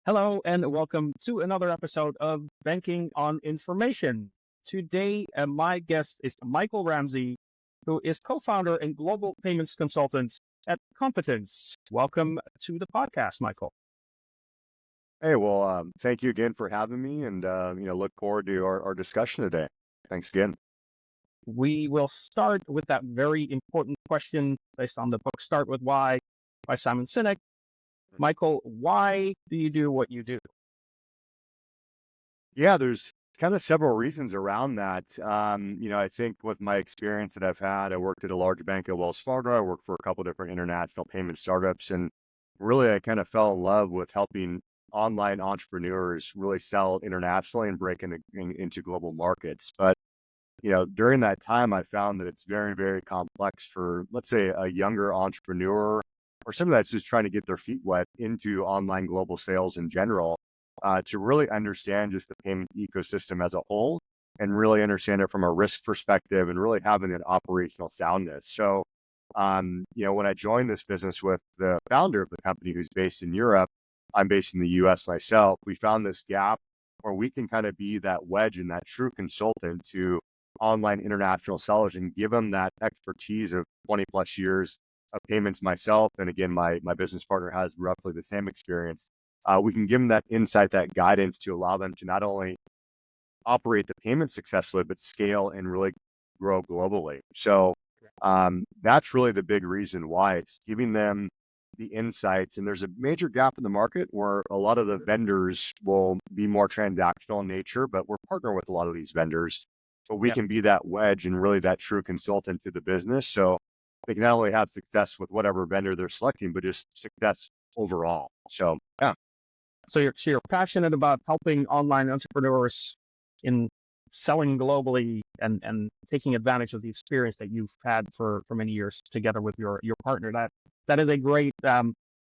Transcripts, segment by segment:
Hello and welcome to another episode of Banking on Information. Today, my guest is Michael Ramsey, who is co-founder and global payments consultant at Compaytence. Welcome to the podcast, Michael. Hey, well, thank you again for having me, and look forward to our discussion today. Thanks again. We will start with that very important question based on the book Start With Why by Simon Sinek. Michael, why do you do what you do? Yeah, there's kind of several reasons around that. I think with my experience that I've had, I worked at a large bank at Wells Fargo. I worked for a couple different international payment startups, and really, I kind of fell in love with helping online entrepreneurs really sell internationally and break into global markets. But during that time, I found that it's very, very complex for, let's say, a younger entrepreneur or somebody that's just trying to get their feet wet into online global sales in general, to really understand just the payment ecosystem as a whole and really understand it from a risk perspective and really having an operational soundness. So, when I joined this business with the founder of the company who's based in Europe, I'm based in the US myself, we found this gap where we can kind of be that wedge and that true consultant to online international sellers and give them that expertise of 20 plus years of payments myself. And again, my business partner has roughly the same experience. We can give them that insight, that guidance to allow them to not only operate the payment successfully, but scale and really grow globally. So that's really the big reason why it's giving them the insights. And there's a major gap in the market where a lot of the vendors will be more transactional in nature, but we're partnering with a lot of these vendors. But we Yeah. can be that wedge and really that true consultant to the business. So they can not only have success with whatever vendor they're selecting, but just success overall. So yeah. So you're passionate about helping online entrepreneurs in selling globally and taking advantage of the experience that you've had for many years together with your partner. That is a great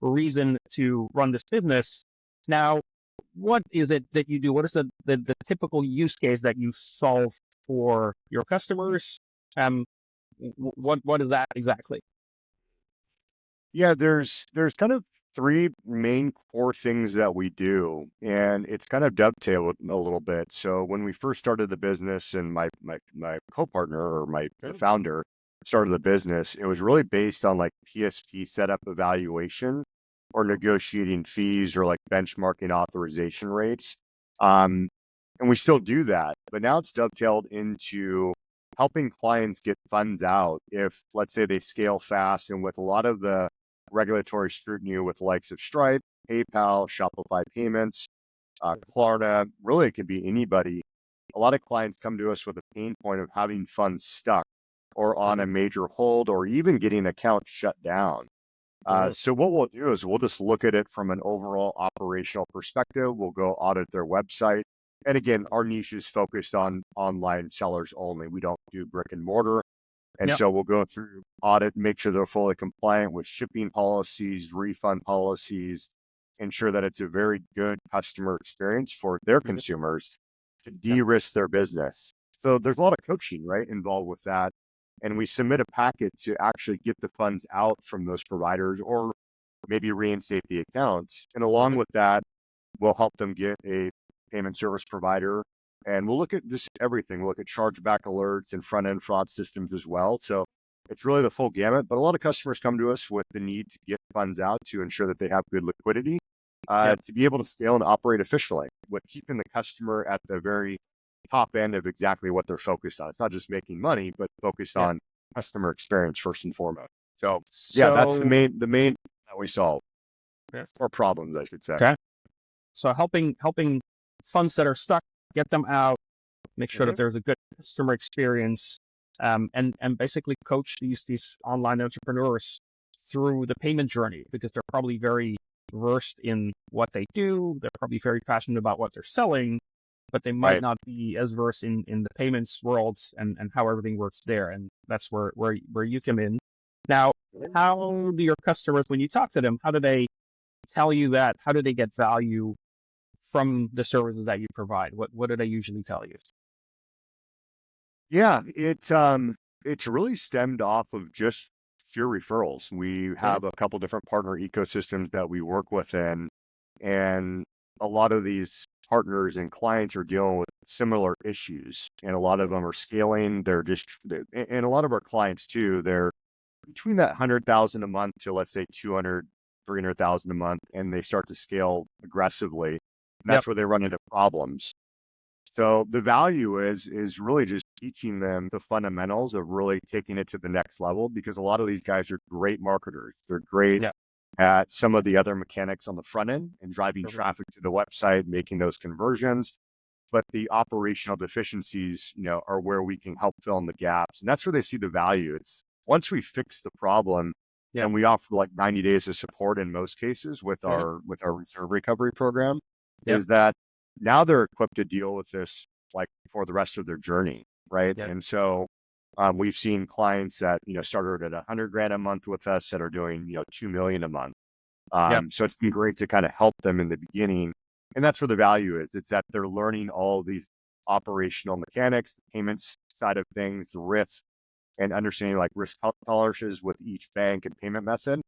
reason to run this business. Now, what is it that you do? What is the typical use case that you solve for your customers? What is that exactly? Yeah, there's kind of three main core things that we do, and it's kind of dovetailed a little bit. So when we first started the business, and my co-partner or the founder started the business, it was really based on like PSP setup evaluation or negotiating fees or like benchmarking authorization rates. Um, and we still do that, but now it's dovetailed into helping clients get funds out if, let's say, they scale fast and with a lot of the regulatory scrutiny with the likes of Stripe, PayPal, Shopify Payments, Klarna, really it could be anybody. A lot of clients come to us with a pain point of having funds stuck or on a major hold or even getting accounts shut down. So what we'll do is we'll just look at it from an overall operational perspective. We'll go audit their website. And again, our niche is focused on online sellers only. We don't do brick and mortar. And Yep. so we'll go through audit, make sure they're fully compliant with shipping policies, refund policies, ensure that it's a very good customer experience for their Mhm. consumers to Yep. de-risk their business. So there's a lot of coaching, right, involved with that. And we submit a packet to actually get the funds out from those providers or maybe reinstate the accounts. And along with that, we'll help them get a payment service provider. And we'll look at just everything. We'll look at chargeback alerts and front end fraud systems as well. So it's really the full gamut. But a lot of customers come to us with the need to get funds out to ensure that they have good liquidity, Yep. to be able to scale and operate efficiently with keeping the customer at the very top end of exactly what they're focused on. It's not just making money, but focused Yep. on customer experience first and foremost. So yeah, that's the So, main that we solve, yeah. or problems, I should say. Okay. So helping funds that are stuck, get them out, make sure that Mhm. there's a good customer experience, and basically coach these online entrepreneurs through the payment journey because they're probably very versed in what they do. They're probably very passionate about what they're selling, but they might Right. not be as versed in the payments world and how everything works there. And that's where you come in. Now, how do your customers, when you talk to them, how do they tell you that? How do they get value from the services that you provide? What do they usually tell you? Yeah, it's really stemmed off of just pure referrals. We Okay. have a couple different partner ecosystems that we work within, and a lot of these partners and clients are dealing with similar issues, and a lot of them are scaling. And a lot of our clients too, they're between that 100,000 a month to, let's say, 200, 300,000 a month, and they start to scale aggressively. And Yep. that's where they run into problems. So the value is really just teaching them the fundamentals of really taking it to the next level, because a lot of these guys are great marketers. They're great Yep. at some of the other mechanics on the front end and driving Perfect. traffic to the website, making those conversions. But the operational deficiencies, are where we can help fill in the gaps. And that's where they see the value. It's once we fix the problem, Yep. and we offer like 90 days of support in most cases with Mhm. our reserve recovery program, Yep. is that now they're equipped to deal with this like for the rest of their journey, right? Yep. And so we've seen clients that started at 100 grand a month with us that are doing 2 million a month. Yep. So it's been great to kind of help them in the beginning, and that's where the value is. It's that they're learning all these operational mechanics, the payments side of things, the risk, and understanding like risk tolerances with each bank and payment method,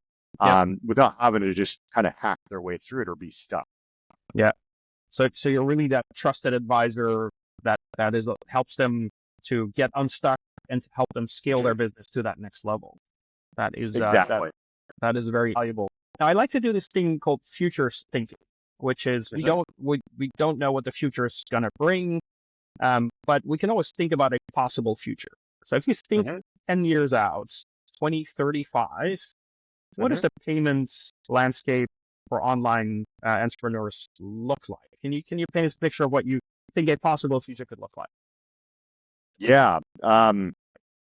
Yep. without having to just kind of hack their way through it or be stuck. Yeah. So you're really that trusted advisor that helps them to get unstuck and to help them scale their business to that next level. That is Exactly. that is very valuable. Now, I like to do this thing called futures thinking, which is we don't know what the future is going to bring, but we can always think about a possible future. So if you think 10 years out, 2035, what does the payments landscape for online entrepreneurs look like? Can you paint us a picture of what you think a possible future could look like? Yeah.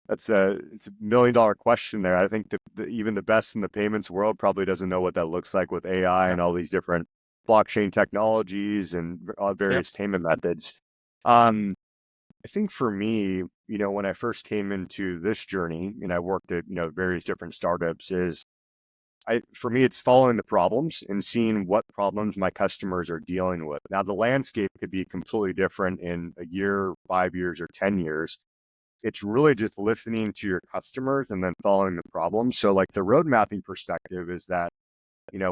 It's a $1 million question there. I think even the best in the payments world probably doesn't know what that looks like with AI Yeah. and all these different blockchain technologies and Yep. various payment methods. I think for me, when I first came into this journey and I worked at, various different startups, for me, it's following the problems and seeing what problems my customers are dealing with. Now, the landscape could be completely different in a year, 5 years, or 10 years. It's really just listening to your customers and then following the problem. So like the road mapping perspective is that,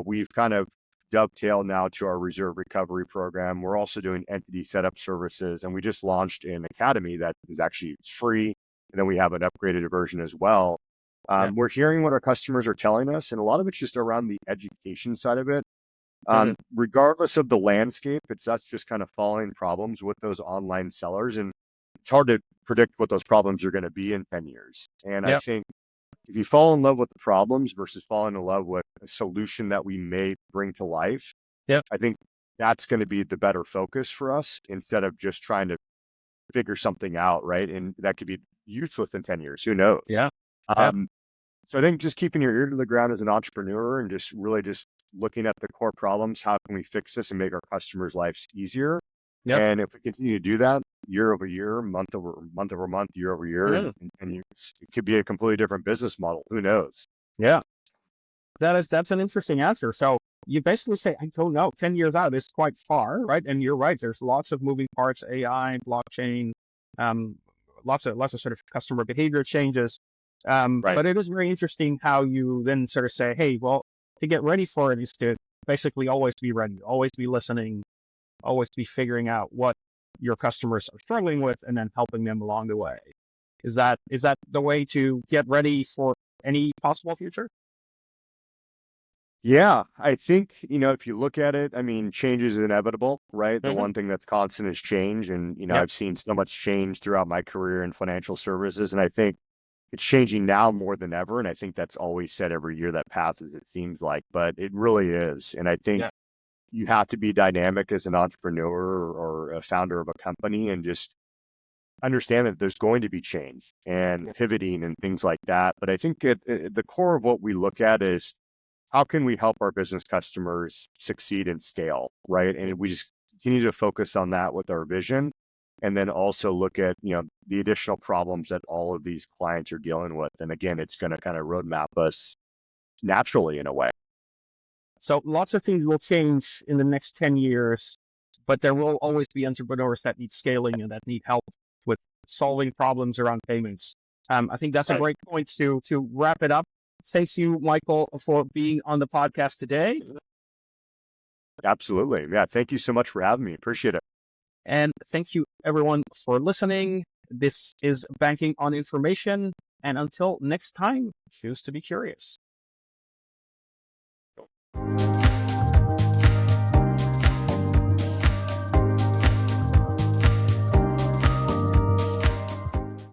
we've kind of dovetailed now to our reserve recovery program. We're also doing entity setup services, and we just launched an academy that is actually it's free. And then we have an upgraded version as well. Yeah. We're hearing what our customers are telling us, and a lot of it's just around the education side of it. Mhm. Regardless of the landscape, it's us just kind of following problems with those online sellers. And it's hard to predict what those problems are going to be in 10 years. And I Yep. think if you fall in love with the problems versus falling in love with a solution that we may bring to life, Yep. I think that's going to be the better focus for us instead of just trying to figure something out, right? And that could be useless in 10 years. Who knows? Yeah. Yep. Um, so I think just keeping your ear to the ground as an entrepreneur and just really just looking at the core problems, how can we fix this and make our customers' lives easier? Yep. And if we continue to do that year over year, month over month, year over year, Mhm. it could be a completely different business model. Who knows? Yeah. That's an interesting answer. So you basically say, I don't know, 10 years out is quite far, right? And you're right. There's lots of moving parts, AI, blockchain, um, lots of sort of customer behavior changes. Right. But it is very interesting how you then sort of say, hey, well, to get ready for it is to basically always be ready, always be listening, always be figuring out what your customers are struggling with and then helping them along the way. Is that the way to get ready for any possible future? Yeah, I think, if you look at it, I mean, change is inevitable, right? The Hmm. one thing that's constant is change. And, Yep. I've seen so much change throughout my career in financial services. And I think it's changing now more than ever. And I think that's always said every year that passes, it seems like, but it really is. And I think Yeah. you have to be dynamic as an entrepreneur or a founder of a company and just understand that there's going to be change and pivoting and things like that. But I think at the core of what we look at is how can we help our business customers succeed and scale, right? And we just continue to focus on that with our vision, and then also look at, the additional problems that all of these clients are dealing with. And again, it's going to kind of roadmap us naturally in a way. So lots of things will change in the next 10 years, but there will always be entrepreneurs that need scaling and that need help with solving problems around payments. I think that's a Right. great point to wrap it up. Thank you, Michael, for being on the podcast today. Absolutely. Yeah. Thank you so much for having me. Appreciate it. And thank you everyone for listening. This is Banking on Information. And until next time, choose to be curious.